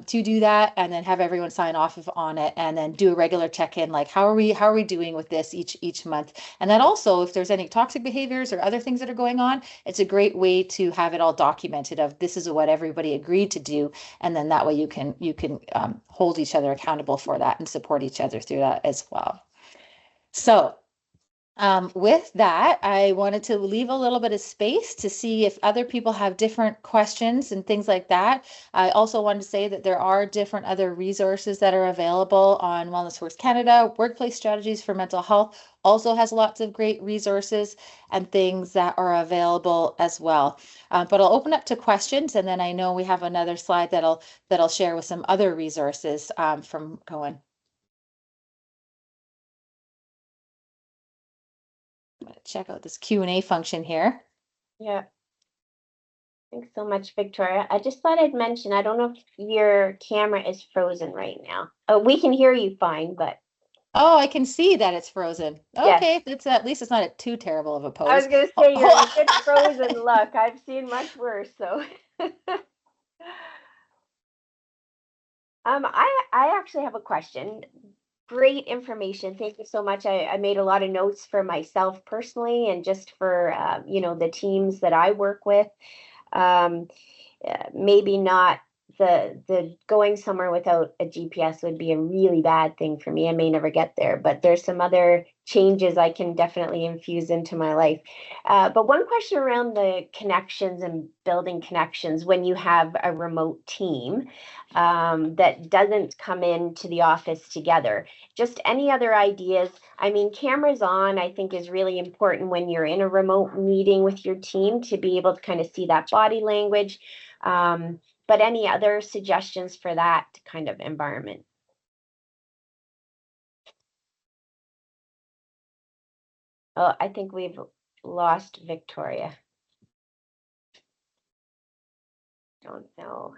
to do that, and then have everyone sign off on it, and then do a regular check-in, like how are we doing with this each month. And then also, if there's any toxic behaviors or other things that are going on, it's a great way to have it all documented of this is what everybody agreed to do, and then that way you can hold each other accountable for that and support each other through that as well. So with that, I wanted to leave a little bit of space to see if other people have different questions and things like that. I also wanted to say that there are different other resources that are available on Wellness Works Canada. Workplace Strategies for Mental Health also has lots of great resources and things that are available as well. But I'll open up to questions, and then I know we have another slide that I'll share with some other resources from Cohen. Check out this Q&A function here. Yeah. Thanks so much, Victoria. I just thought I'd mention, I don't know if your camera is frozen right now. Oh, we can hear you fine, but. Oh, I can see that it's frozen. Okay, yes. at least it's not too terrible of a pose. I was going to say, you're a good frozen look. I've seen much worse, so. I actually have a question. Great information. Thank you so much. I made a lot of notes for myself personally and just for, the teams that I work with. Maybe not the going somewhere without a GPS would be a really bad thing for me. I may never get there, but there's some other changes I can definitely infuse into my life. But one question around the connections and building connections when you have a remote team that doesn't come into the office together. Just any other ideas? I mean, cameras on, I think, is really important when you're in a remote meeting with your team to be able to kind of see that body language. But any other suggestions for that kind of environment? Oh, I think we've lost Victoria. Don't know.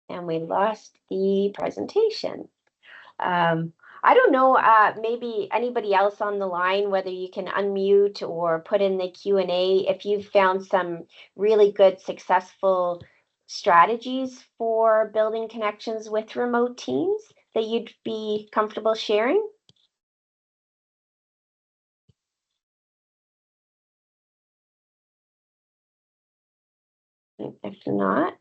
And we lost the presentation. I don't know, maybe anybody else on the line, whether you can unmute or put in the Q&A, if you've found some really good, successful strategies for building connections with remote teams that you'd be comfortable sharing. If not,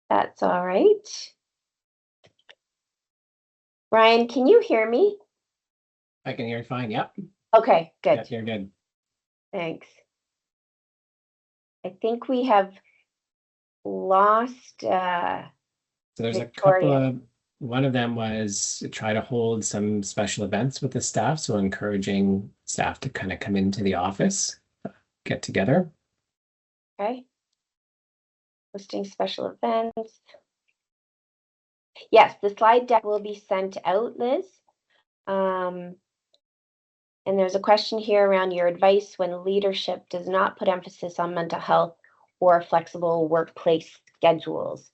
that's all right. Ryan, can you hear me? I can hear you fine. Yep. Okay, good. Yep, you're good. Thanks. I think we have lost So there's Victoria. a couple of, one of them was try to hold some special events with the staff. So encouraging staff to kind of come into the office, get together. Okay. Hosting special events. Yes, the slide deck will be sent out, Liz. And there's a question here around your advice when leadership does not put emphasis on mental health or flexible workplace schedules.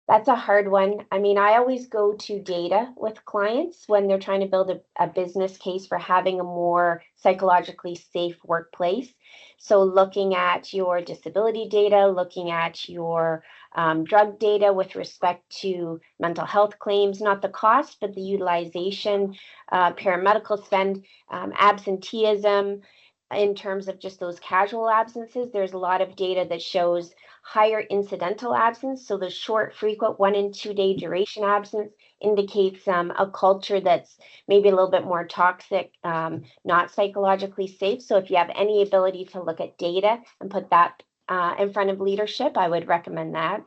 That's a hard one. I mean, I always go to data with clients when they're trying to build a business case for having a more psychologically safe workplace. So looking at your disability data, looking at your drug data with respect to mental health claims, not the cost, but the utilization, paramedical spend, absenteeism, in terms of just those casual absences. There's a lot of data that shows higher incidental absence. So the short, frequent 1 and 2 day duration absence indicates a culture that's maybe a little bit more toxic, not psychologically safe. So if you have any ability to look at data and put that in front of leadership, I would recommend that.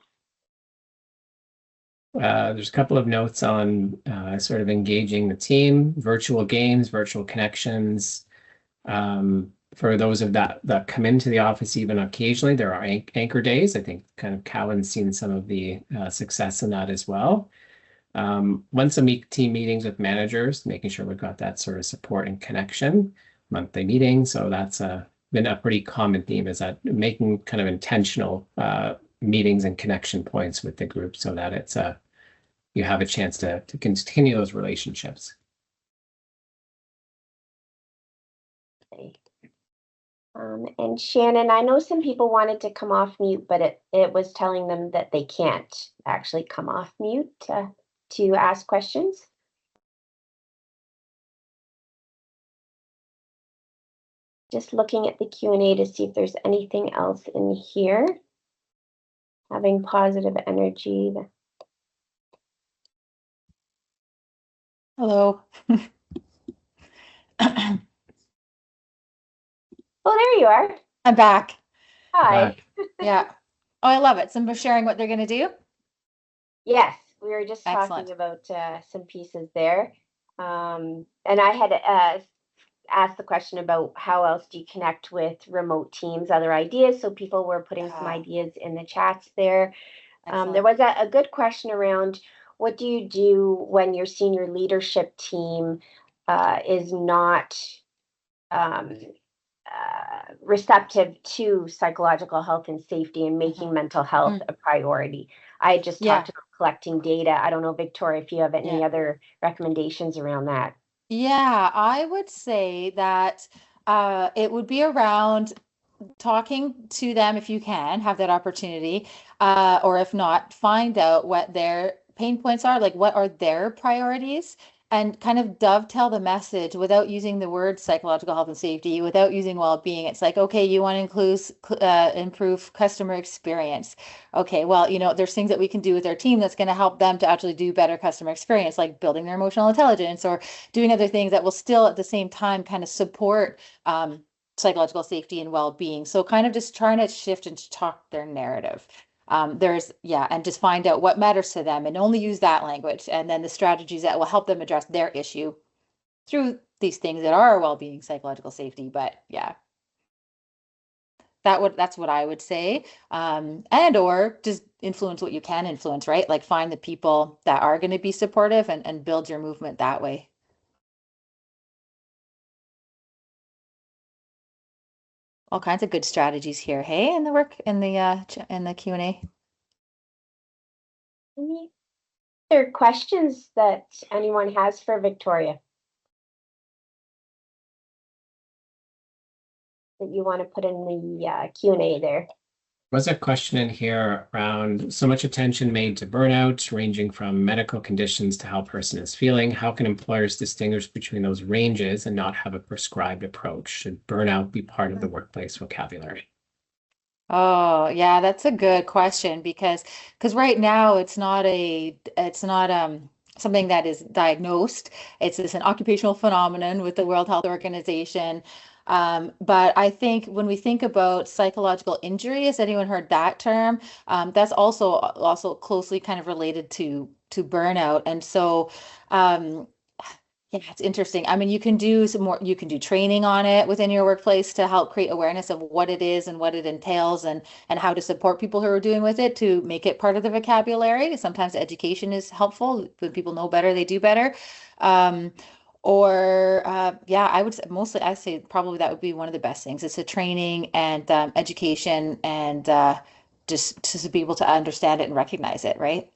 There's a couple of notes on sort of engaging the team, virtual games, virtual connections. For those of that come into the office even occasionally, there are anchor days. I think kind of Cowan's seen some of the success in that as well. Once a week team meetings with managers, making sure we've got that sort of support and connection, monthly meetings. So that's been a pretty common theme, is that making kind of intentional meetings and connection points with the group so that it's you have a chance to continue those relationships. Okay. And Shannon, I know some people wanted to come off mute, but it was telling them that they can't actually come off mute to ask questions. Just looking at the Q&A to see if there's anything else in here. Having positive energy. Hello. Oh, there you are. I'm back. Hi. Yeah. Oh, I love it. Somebody sharing what they're going to do. Yes, we were just Excellent. talking about some pieces there. And I had asked the question about how else do you connect with remote teams, other ideas. So people were putting some ideas in the chats there. There was a good question around, what do you do when your senior leadership team is not receptive to psychological health and safety and making mental health a priority? I just talked about collecting data. I don't know, Victoria, if you have any other recommendations around that. Yeah, I would say that it would be around talking to them if you can have that opportunity, or if not, find out what their pain points are, like what are their priorities, and kind of dovetail the message without using the word psychological health and safety, without using well-being. It's like, okay, you want to improve customer experience. Okay, well, there's things that we can do with our team that's going to help them to actually do better customer experience, like building their emotional intelligence or doing other things that will still at the same time kind of support psychological safety and well-being. So kind of just trying to shift and talk their narrative. And just find out what matters to them and only use that language, and then the strategies that will help them address their issue through these things that are well-being, psychological safety. But yeah, that's what I would say. And or just influence what you can influence, right? Like find the people that are going to be supportive and build your movement that way. All kinds of good strategies here. Hey, in the Q&A. Any other questions that anyone has for Victoria that you want to put in the Q&A there? Was a question in here around so much attention made to burnout, ranging from medical conditions to how a person is feeling. How can employers distinguish between those ranges and not have a prescribed approach? Should burnout be part of the workplace vocabulary? Oh, yeah, that's a good question because right now it's not something that is diagnosed. It's an occupational phenomenon with the World Health Organization. But I think when we think about psychological injury, has anyone heard that term? That's also closely kind of related to burnout. And so yeah, it's interesting. I mean, you can do training on it within your workplace to help create awareness of what it is and what it entails, and how to support people who are doing with it to make it part of the vocabulary. Sometimes education is helpful. When people know better, they do better. I would say I say probably that would be one of the best things. It's a training and education, and just to be able to understand it and recognize it, right?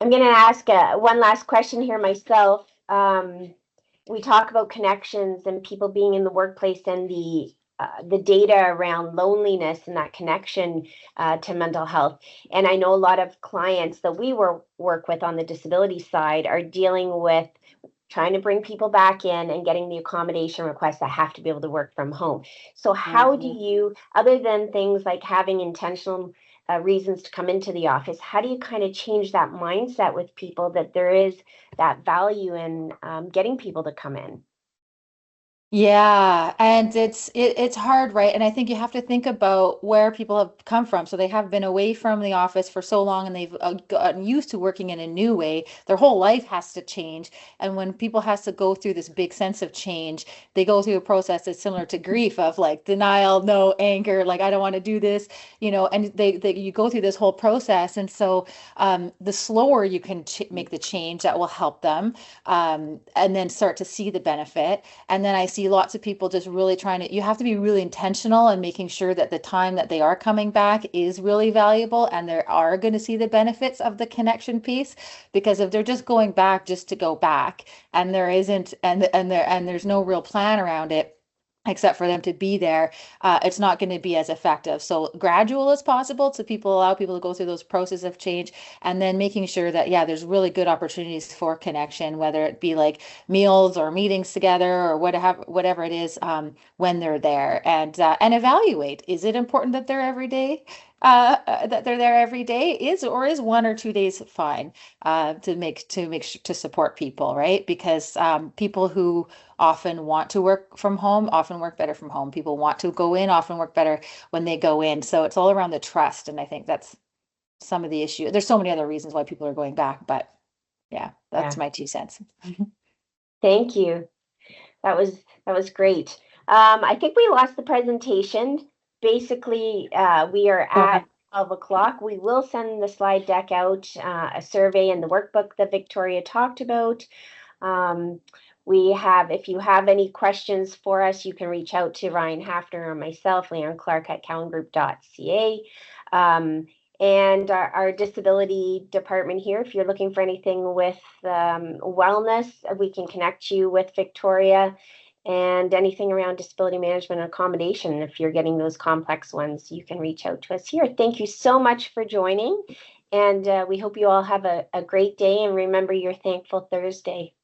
I'm going to ask one last question here myself. We talk about connections and people being in the workplace and the data around loneliness and that connection to mental health. And I know a lot of clients that we work with on the disability side are dealing with trying to bring people back in and getting the accommodation requests that have to be able to work from home. So how do you, other than things like having intentional reasons to come into the office, how do you kind of change that mindset with people that there is that value in getting people to come in? Yeah, and it's hard, right? And I think you have to think about where people have come from. So they have been away from the office for so long, and they've gotten used to working in a new way. Their whole life has to change. And when people has to go through this big sense of change, they go through a process that's similar to grief of like denial, no, anger, like I don't want to do this, and they you go through this whole process. And so the slower you can ch make the change, that will help them, and then start to see the benefit. And then I see lots of people just really trying to, you have to be really intentional and making sure that the time that they are coming back is really valuable and they are going to see the benefits of the connection piece. Because if they're just going back just to go back and there isn't, and there's no real plan around it, except for them to be there, it's not going to be as effective. So gradual as possible to people, allow people to go through those processes of change, and then making sure that, yeah, there's really good opportunities for connection, whether it be like meals or meetings together or whatever it is, when they're there, and evaluate, is it important that they're every day? That they're there every day, is 1 or 2 days fine, to support people, right? Because people who often want to work from home often work better from home. People want to go in often work better when they go in. So it's all around the trust. And I think that's some of the issue. There's so many other reasons why people are going back, but yeah, that's Yeah, my 2 cents. thank you. That was great. I think we lost the presentation. Basically, we are Okay. at 12 o'clock. We will send the slide deck out, a survey and the workbook that Victoria talked about. Um, if you have any questions for us, you can reach out to Ryan Hafner or myself, Leon Clark at cowangroup.ca. And our disability department here, if you're looking for anything with wellness, we can connect you with Victoria, and anything around disability management and accommodation. If you're getting those complex ones, you can reach out to us here. Thank you so much for joining. And we hope you all have a great day, and remember your Thankful Thursday.